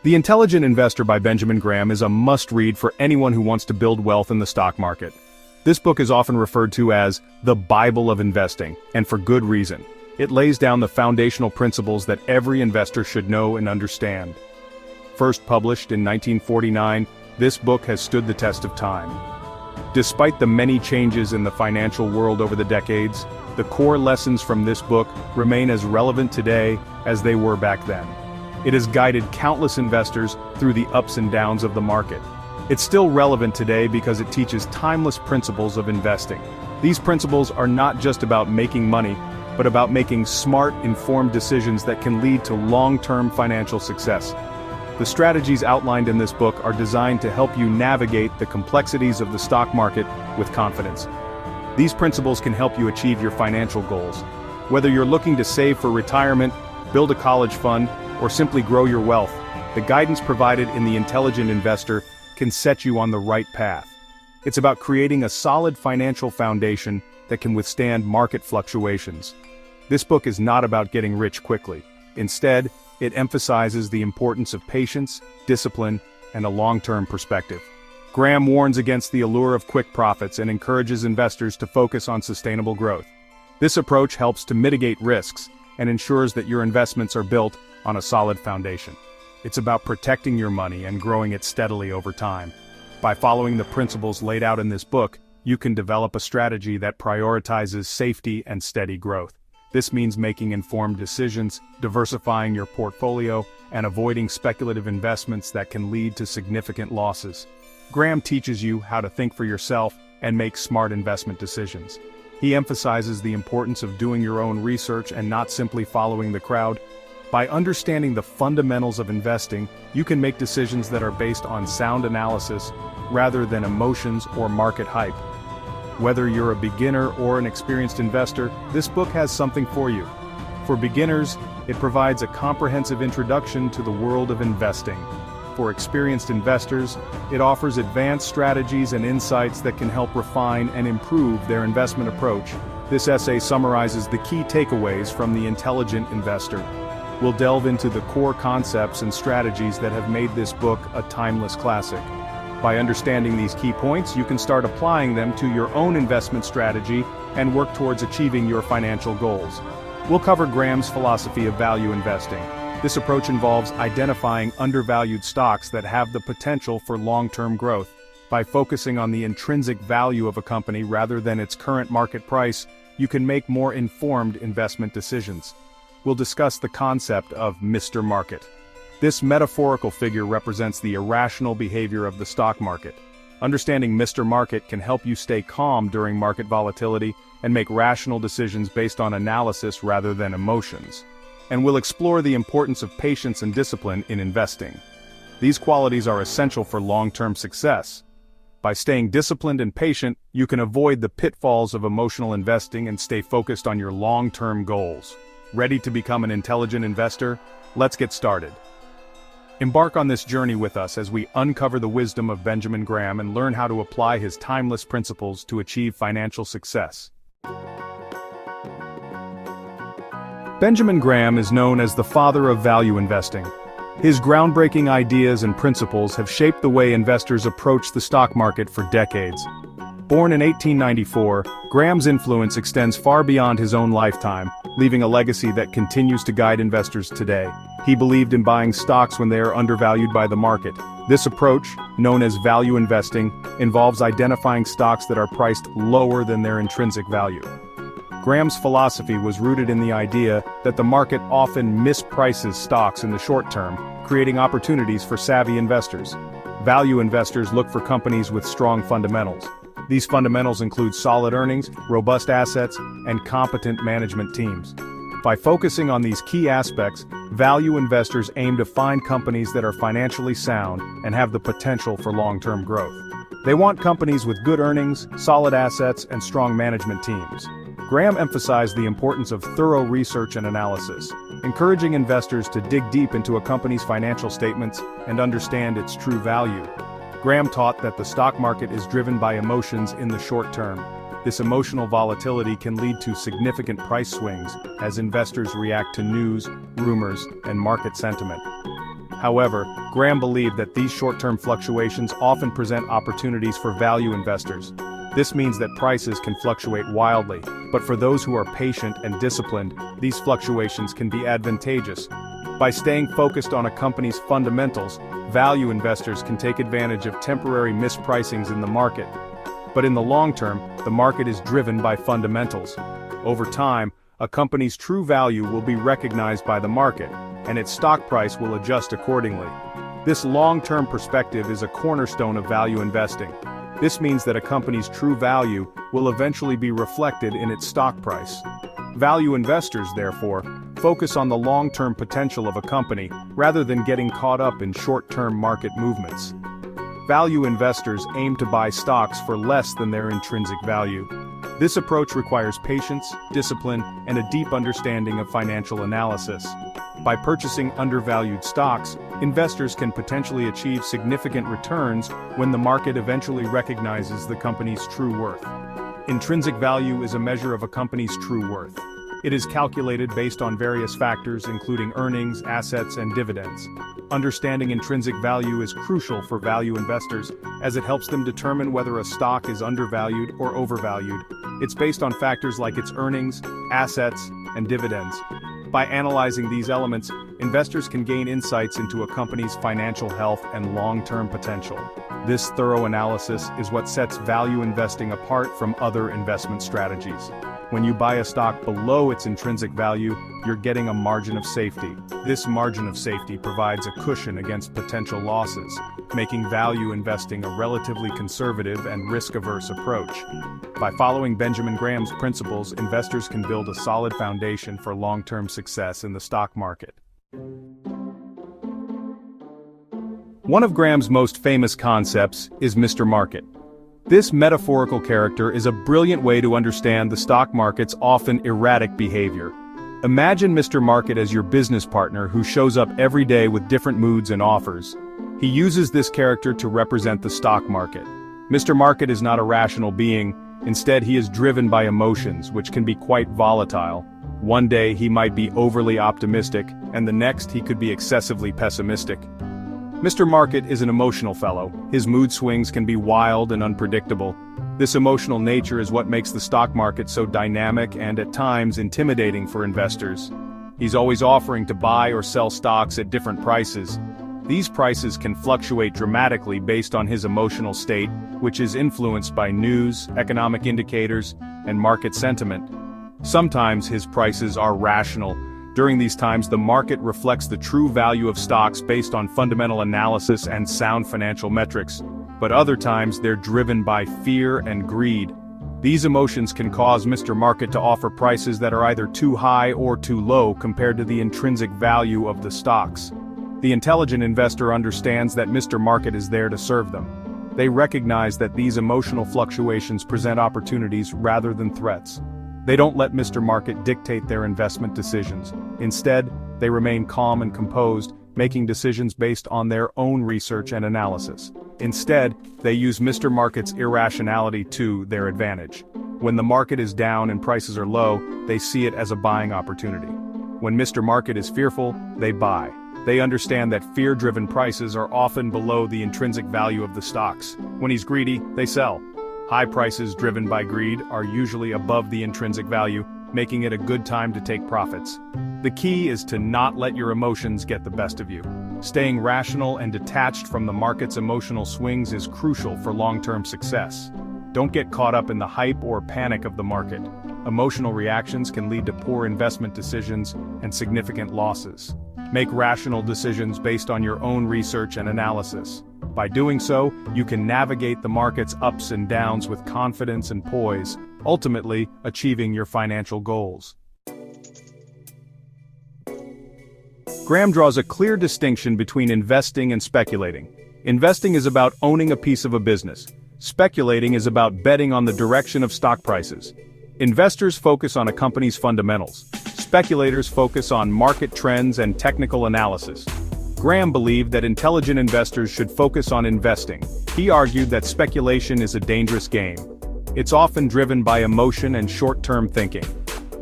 The Intelligent Investor by Benjamin Graham is a must-read for anyone who wants to build wealth in the stock market. This book is often referred to as the Bible of investing, and for good reason. It lays down the foundational principles that every investor should know and understand. First published in 1949, this book has stood the test of time. Despite the many changes in the financial world over the decades, the core lessons from this book remain as relevant today as they were back then. It has guided countless investors through the ups and downs of the market. It's still relevant today because it teaches timeless principles of investing. These principles are not just about making money, but about making smart, informed decisions that can lead to long-term financial success. The strategies outlined in this book are designed to help you navigate the complexities of the stock market with confidence. These principles can help you achieve your financial goals. Whether you're looking to save for retirement, build a college fund, or simply grow your wealth, the guidance provided in The Intelligent Investor can set you on the right path. It's about creating a solid financial foundation that can withstand market fluctuations. This book is not about getting rich quickly. Instead, it emphasizes the importance of patience, discipline, and a long-term perspective. Graham warns against the allure of quick profits and encourages investors to focus on sustainable growth. This approach helps to mitigate risks and ensures that your investments are built on a solid foundation. It's about protecting your money and growing it steadily over time. By following the principles laid out in this book, you can develop a strategy that prioritizes safety and steady growth. This means making informed decisions, diversifying your portfolio, and avoiding speculative investments that can lead to significant losses. Graham teaches you how to think for yourself and make smart investment decisions. He emphasizes the importance of doing your own research and not simply following the crowd. By understanding the fundamentals of investing, you can make decisions that are based on sound analysis rather than emotions or market hype. Whether you're a beginner or an experienced investor, this book has something for you. For beginners, it provides a comprehensive introduction to the world of investing. For experienced investors, it offers advanced strategies and insights that can help refine and improve their investment approach. This essay summarizes the key takeaways from The Intelligent Investor. We'll delve into the core concepts and strategies that have made this book a timeless classic. By understanding these key points, you can start applying them to your own investment strategy and work towards achieving your financial goals. We'll cover Graham's philosophy of value investing. This approach involves identifying undervalued stocks that have the potential for long-term growth. By focusing on the intrinsic value of a company rather than its current market price, you can make more informed investment decisions. We'll discuss the concept of Mr. Market. This metaphorical figure represents the irrational behavior of the stock market. Understanding Mr. Market can help you stay calm during market volatility and make rational decisions based on analysis rather than emotions. And we'll explore the importance of patience and discipline in investing. These qualities are essential for long-term success. By staying disciplined and patient, you can avoid the pitfalls of emotional investing and stay focused on your long-term goals. Ready to become an intelligent investor? Let's get started. Embark on this journey with us as we uncover the wisdom of Benjamin Graham and learn how to apply his timeless principles to achieve financial success. Benjamin Graham is known as the father of value investing. His groundbreaking ideas and principles have shaped the way investors approach the stock market for decades. Born in 1894, Graham's influence extends far beyond his own lifetime, leaving a legacy that continues to guide investors today. He believed in buying stocks when they are undervalued by the market. This approach, known as value investing, involves identifying stocks that are priced lower than their intrinsic value. Graham's philosophy was rooted in the idea that the market often misprices stocks in the short term, creating opportunities for savvy investors. Value investors look for companies with strong fundamentals. These fundamentals include solid earnings, robust assets, and competent management teams. By focusing on these key aspects, value investors aim to find companies that are financially sound and have the potential for long-term growth. They want companies with good earnings, solid assets, and strong management teams. Graham emphasized the importance of thorough research and analysis, encouraging investors to dig deep into a company's financial statements and understand its true value. Graham taught that the stock market is driven by emotions in the short term. This emotional volatility can lead to significant price swings as investors react to news, rumors, and market sentiment. However, Graham believed that these short-term fluctuations often present opportunities for value investors. This means that prices can fluctuate wildly, but for those who are patient and disciplined, these fluctuations can be advantageous. By staying focused on a company's fundamentals, value investors can take advantage of temporary mispricings in the market. But in the long term, the market is driven by fundamentals. Over time, a company's true value will be recognized by the market, and its stock price will adjust accordingly. This long-term perspective is a cornerstone of value investing. This means that a company's true value will eventually be reflected in its stock price. Value investors, therefore, focus on the long-term potential of a company rather than getting caught up in short-term market movements. Value investors aim to buy stocks for less than their intrinsic value. This approach requires patience, discipline, and a deep understanding of financial analysis. By purchasing undervalued stocks, investors can potentially achieve significant returns when the market eventually recognizes the company's true worth. Intrinsic value is a measure of a company's true worth. It is calculated based on various factors including earnings, assets, and dividends. Understanding intrinsic value is crucial for value investors as it helps them determine whether a stock is undervalued or overvalued. It's based on factors like its earnings, assets, and dividends. By analyzing these elements, investors can gain insights into a company's financial health and long-term potential. This thorough analysis is what sets value investing apart from other investment strategies. When you buy a stock below its intrinsic value, you're getting a margin of safety. This margin of safety provides a cushion against potential losses, making value investing a relatively conservative and risk-averse approach. By following Benjamin Graham's principles, investors can build a solid foundation for long-term success in the stock market. One of Graham's most famous concepts is Mr. Market. This metaphorical character is a brilliant way to understand the stock market's often erratic behavior. Imagine Mr. Market as your business partner who shows up every day with different moods and offers. He uses this character to represent the stock market. Mr. Market is not a rational being, instead he is driven by emotions, which can be quite volatile. One day he might be overly optimistic, and the next he could be excessively pessimistic. Mr. Market is an emotional fellow. His mood swings can be wild and unpredictable. This emotional nature is what makes the stock market so dynamic and at times intimidating for investors. He's always offering to buy or sell stocks at different prices. These prices can fluctuate dramatically based on his emotional state, which is influenced by news, economic indicators, and market sentiment. Sometimes his prices are rational. During these times, the market reflects the true value of stocks based on fundamental analysis and sound financial metrics, but other times they're driven by fear and greed. These emotions can cause Mr. Market to offer prices that are either too high or too low compared to the intrinsic value of the stocks. The intelligent investor understands that Mr. Market is there to serve them. They recognize that these emotional fluctuations present opportunities rather than threats. They don't let Mr. Market dictate their investment decisions. Instead, they remain calm and composed, making decisions based on their own research and analysis. Instead, they use Mr. Market's irrationality to their advantage. When the market is down and prices are low, they see it as a buying opportunity. When Mr. Market is fearful, they buy. They understand that fear-driven prices are often below the intrinsic value of the stocks. When he's greedy, they sell. High prices driven by greed are usually above the intrinsic value, making it a good time to take profits. The key is to not let your emotions get the best of you. Staying rational and detached from the market's emotional swings is crucial for long-term success. Don't get caught up in the hype or panic of the market. Emotional reactions can lead to poor investment decisions and significant losses. Make rational decisions based on your own research and analysis. By doing so, you can navigate the market's ups and downs with confidence and poise, ultimately achieving your financial goals. Graham draws a clear distinction between investing and speculating. Investing is about owning a piece of a business. Speculating is about betting on the direction of stock prices. Investors focus on a company's fundamentals. Speculators focus on market trends and technical analysis. Graham believed that intelligent investors should focus on investing. He argued that speculation is a dangerous game. It's often driven by emotion and short-term thinking.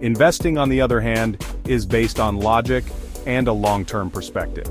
Investing, on the other hand, is based on logic and a long-term perspective.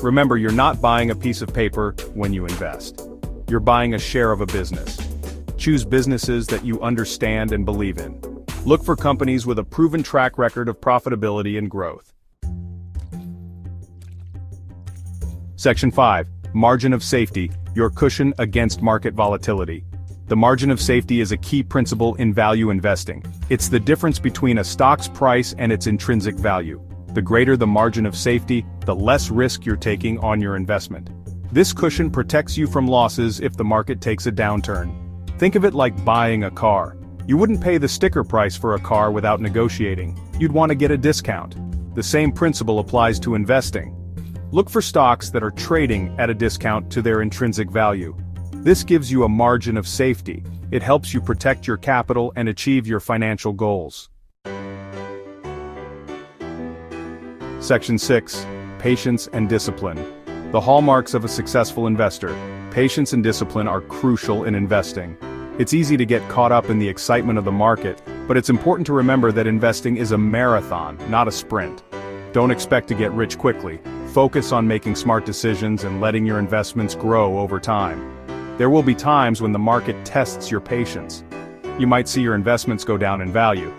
Remember, you're not buying a piece of paper when you invest. You're buying a share of a business. Choose businesses that you understand and believe in. Look for companies with a proven track record of profitability and growth. Section 5. Margin of safety, your cushion against market volatility. The margin of safety is a key principle in value investing. It's the difference between a stock's price and its intrinsic value. The greater the margin of safety, the less risk you're taking on your investment. This cushion protects you from losses if the market takes a downturn. Think of it like buying a car. You wouldn't pay the sticker price for a car without negotiating. You'd want to get a discount. The same principle applies to investing. Look for stocks that are trading at a discount to their intrinsic value. This gives you a margin of safety. It helps you protect your capital and achieve your financial goals. Section 6. Patience and discipline. The hallmarks of a successful investor. Patience and discipline are crucial in investing. It's easy to get caught up in the excitement of the market, but it's important to remember that investing is a marathon, not a sprint. Don't expect to get rich quickly. Focus on making smart decisions and letting your investments grow over time. There will be times when the market tests your patience. You might see your investments go down in value.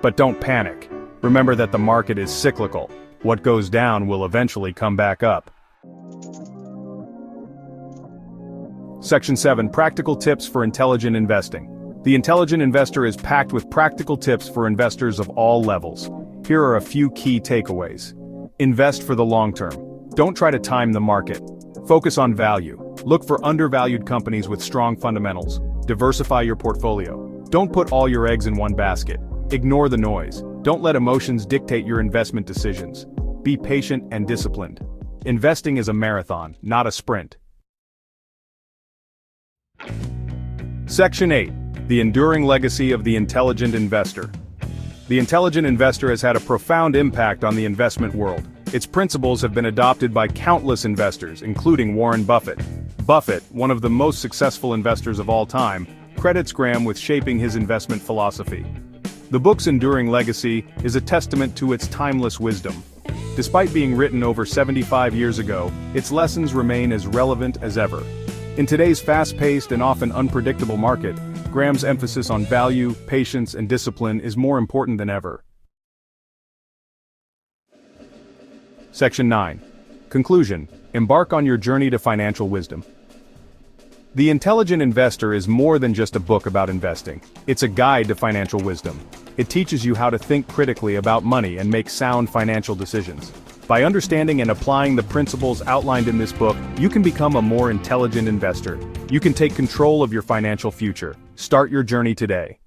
But don't panic. Remember that the market is cyclical. What goes down will eventually come back up. Section 7. Practical tips for intelligent investing. The Intelligent Investor is packed with practical tips for investors of all levels. Here are a few key takeaways. Invest for the long term. Don't try to time the market. Focus on value. Look for undervalued companies with strong fundamentals. Diversify your portfolio. Don't put all your eggs in one basket. Ignore the noise. Don't let emotions dictate your investment decisions. Be patient and disciplined. Investing is a marathon, not a sprint. Section 8. The enduring legacy of the intelligent investor. The intelligent investor has had a profound impact on the investment world. Its principles have been adopted by countless investors, including Warren Buffett. Buffett, one of the most successful investors of all time, credits Graham with shaping his investment philosophy. The book's enduring legacy is a testament to its timeless wisdom. Despite being written over 75 years ago, its lessons remain as relevant as ever. In today's fast-paced and often unpredictable market, Graham's emphasis on value, patience, and discipline is more important than ever. Section 9. Conclusion. Embark on your journey to financial wisdom. The Intelligent Investor is more than just a book about investing. It's a guide to financial wisdom. It teaches you how to think critically about money and make sound financial decisions. By understanding and applying the principles outlined in this book, you can become a more intelligent investor. You can take control of your financial future. Start your journey today.